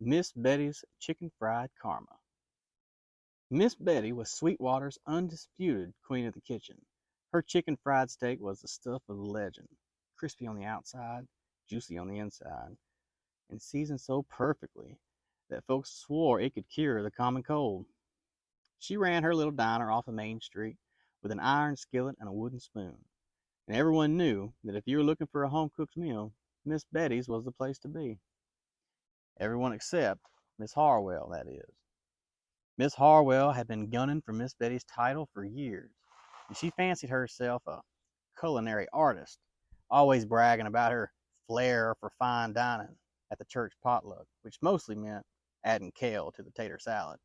Miss Betty's Chicken Fried Karma. Miss Betty was Sweetwater's undisputed queen of the kitchen. Her chicken fried steak was the stuff of the legend, crispy on the outside, juicy on the inside, and seasoned so perfectly that folks swore it could cure the common cold. She ran her little diner off of Main Street with an iron skillet and a wooden spoon, and everyone knew that if you were looking for a home cooked meal, Miss Betty's was the place to be. Everyone except Miss Harwell, that is. Miss Harwell had been gunning for Miss Betty's title for years, and she fancied herself a culinary artist, always bragging about her flair for fine dining at the church potluck, which mostly meant adding kale to the tater salad.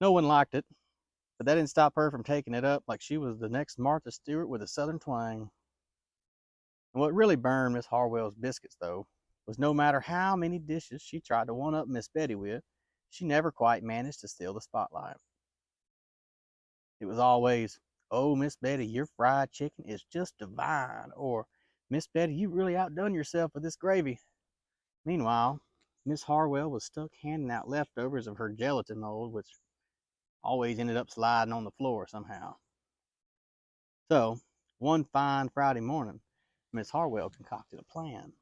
No one liked it, but that didn't stop her from taking it up like she was the next Martha Stewart with a southern twang. And what really burned Miss Harwell's biscuits, though, was no matter how many dishes she tried to one up Miss Betty with, she never quite managed to steal the spotlight. It was always, "Oh, Miss Betty, your fried chicken is just divine," or "Miss Betty, you really outdone yourself with this gravy." Meanwhile, Miss Harwell was stuck handing out leftovers of her gelatin mold, which always ended up sliding on the floor somehow. So, one fine Friday morning, Miss Harwell concocted a plan.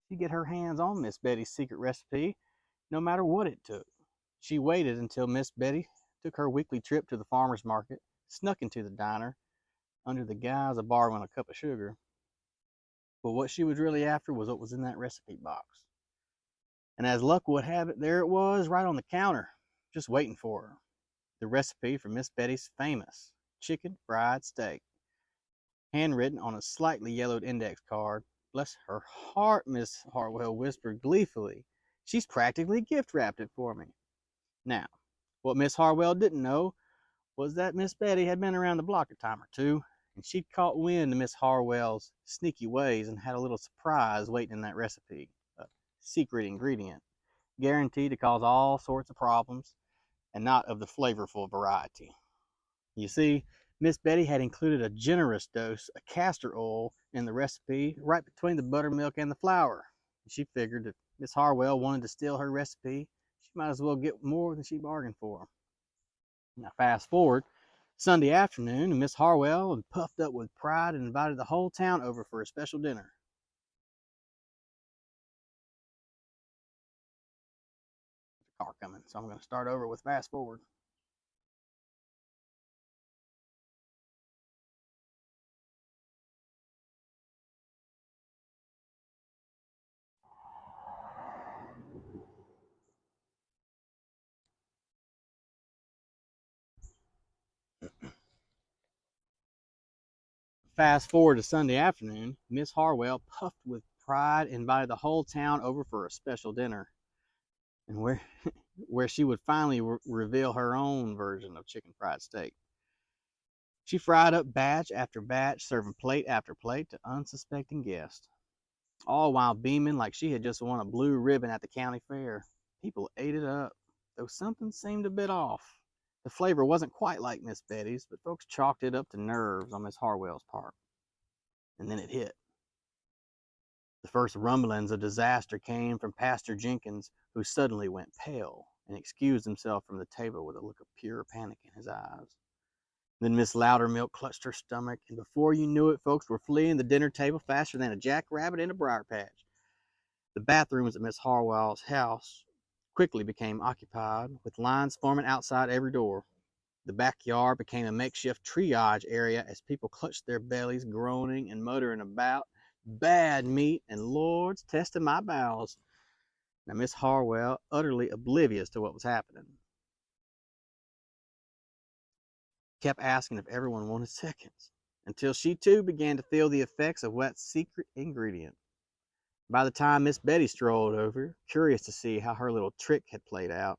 She'd get her hands on Miss Betty's secret recipe, no matter what it took. She waited until Miss Betty took her weekly trip to the farmer's market, snuck into the diner under the guise of borrowing a cup of sugar. But what she was really after was what was in that recipe box. And as luck would have it, there it was, right on the counter, just waiting for her. The recipe for Miss Betty's famous chicken fried steak, handwritten on a slightly yellowed index card. Bless her heart, Miss Harwell whispered gleefully. She's practically gift wrapped it for me. Now, what Miss Harwell didn't know was that Miss Betty had been around the block a time or two, and she'd caught wind of Miss Harwell's sneaky ways and had a little surprise waiting in that recipe, a secret ingredient, guaranteed to cause all sorts of problems, and not of the flavorful variety. You see, Miss Betty had included a generous dose of castor oil in the recipe right between the buttermilk and the flour. She figured if Miss Harwell wanted to steal her recipe, she might as well get more than she bargained for. Now, fast forward Sunday afternoon, and Miss Harwell, puffed up with pride, and invited the whole town over for a special dinner. There's a car coming, so I'm going to start over with fast forward. Fast forward to Sunday afternoon, Miss Harwell, puffed with pride, invited the whole town over for a special dinner, and where she would finally reveal her own version of chicken fried steak. She fried up batch after batch, serving plate after plate to unsuspecting guests, all while beaming like she had just won a blue ribbon at the county fair. People ate it up, though something seemed a bit off. The flavor wasn't quite like Miss Betty's, but folks chalked it up to nerves on Miss Harwell's part. And then it hit. The first rumblings of disaster came from Pastor Jenkins, who suddenly went pale and excused himself from the table with a look of pure panic in his eyes. Then Miss Loudermilk clutched her stomach, and before you knew it, folks were fleeing the dinner table faster than a jackrabbit in a briar patch. The bathrooms at Miss Harwell's house quickly became occupied, with lines forming outside every door. The backyard became a makeshift triage area as people clutched their bellies, groaning and muttering about bad meat and Lord's testing my bowels. Now, Miss Harwell, utterly oblivious to what was happening, kept asking if everyone wanted seconds, until she too began to feel the effects of that secret ingredient. By the time Miss Betty strolled over, curious to see how her little trick had played out,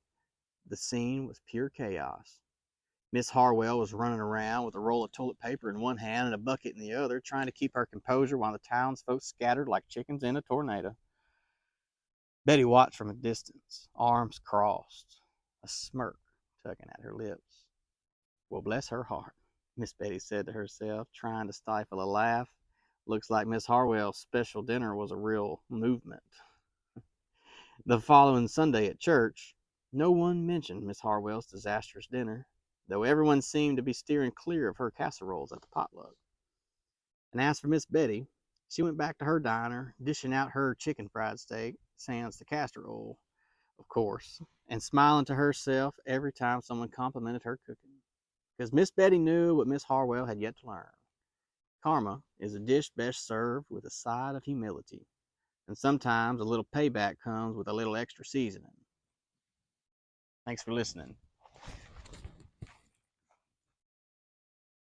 the scene was pure chaos. Miss Harwell was running around with a roll of toilet paper in one hand and a bucket in the other, trying to keep her composure while the townsfolk scattered like chickens in a tornado. Betty watched from a distance, arms crossed, a smirk tugging at her lips. Well, bless her heart, Miss Betty said to herself, trying to stifle a laugh. Looks like Miss Harwell's special dinner was a real movement. The following Sunday at church, no one mentioned Miss Harwell's disastrous dinner, though everyone seemed to be steering clear of her casseroles at the potluck. And as for Miss Betty, she went back to her diner, dishing out her chicken fried steak, sans the castor oil, of course, and smiling to herself every time someone complimented her cooking. Because Miss Betty knew what Miss Harwell had yet to learn. Karma is a dish best served with a side of humility, and sometimes a little payback comes with a little extra seasoning. Thanks for listening.